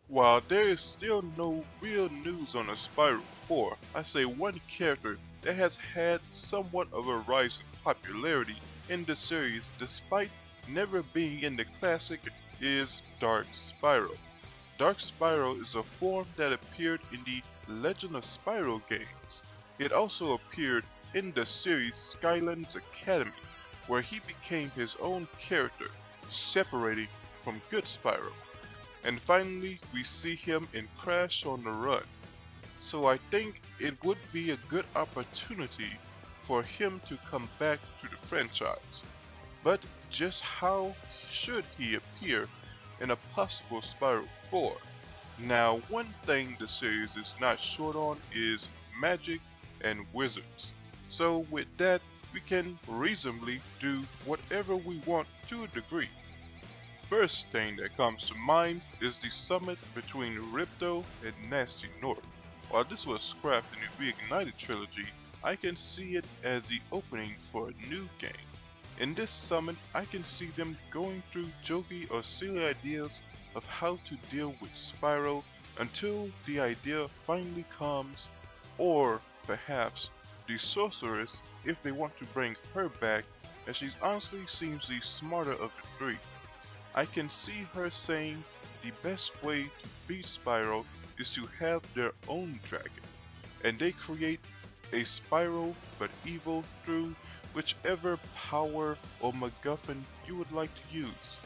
While there is still no real news on a Spyro 4, I say one character that has had somewhat of a rise in popularity in the series despite never being in the classic is Dark Spyro. Dark Spyro is a form that appeared in the Legend of Spyro games. It also appeared in the series Skyland's Academy, where he became his own character, separating from Good Spyro. And finally, we see him in Crash on the Run. So I think it would be a good opportunity for him to come back to the franchise. But just how should he appear in a possible Spyro 4? Now, one thing the series is not short on is magic and wizards. So with that, we can reasonably do whatever we want to a degree. First thing that comes to mind is the summit between Ripto and Nasty North. While this was scrapped in the Reignited trilogy, I can see it as the opening for a new game. In this summit, I can see them going through jokey or silly ideas of how to deal with Spyro until the idea finally comes, or perhaps the sorceress if they want to bring her back, as she honestly seems the smarter of the three. I can see her saying the best way to beat Spyro is to have their own dragon, and they create a Spyro but evil through whichever power or MacGuffin you would like to use.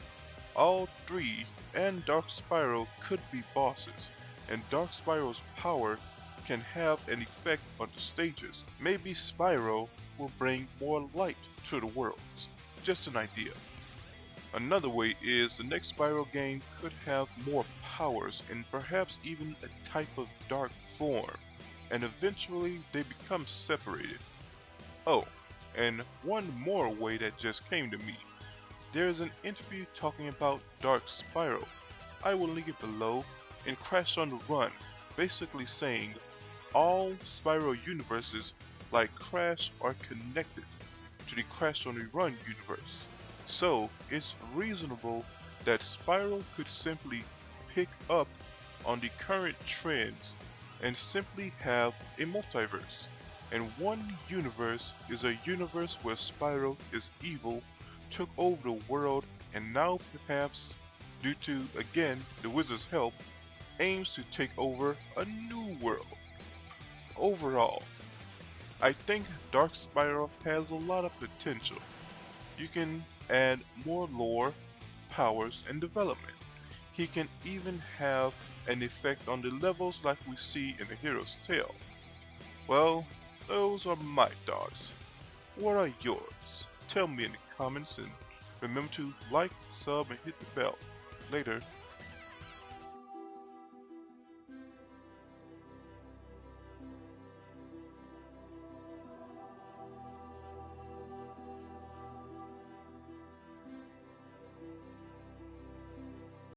All three and Dark Spyro could be bosses, and Dark Spyro's power can have an effect on the stages. Maybe Spyro will bring more light to the worlds. Just an idea. Another way is the next Spyro game could have more powers and perhaps even a type of dark form, and eventually they become separated. Oh, and one more way that just came to me. There is an interview talking about Dark Spyro. I will link it below, and Crash on the Run, basically saying all Spyro universes like Crash are connected to the Crash on the Run universe. So it's reasonable that Spyro could simply pick up on the current trends and simply have a multiverse. And one universe is a universe where Spyro is evil, took over the world, and now perhaps, due to again the wizard's help, aims to take over a new world. Overall, I think Dark Spyro has a lot of potential. You can add more lore, powers, and development. He can even have an effect on the levels like we see in the hero's tale. Well, those are my thoughts. What are yours? Tell me in the comments and remember to like, sub, and hit the bell. Later.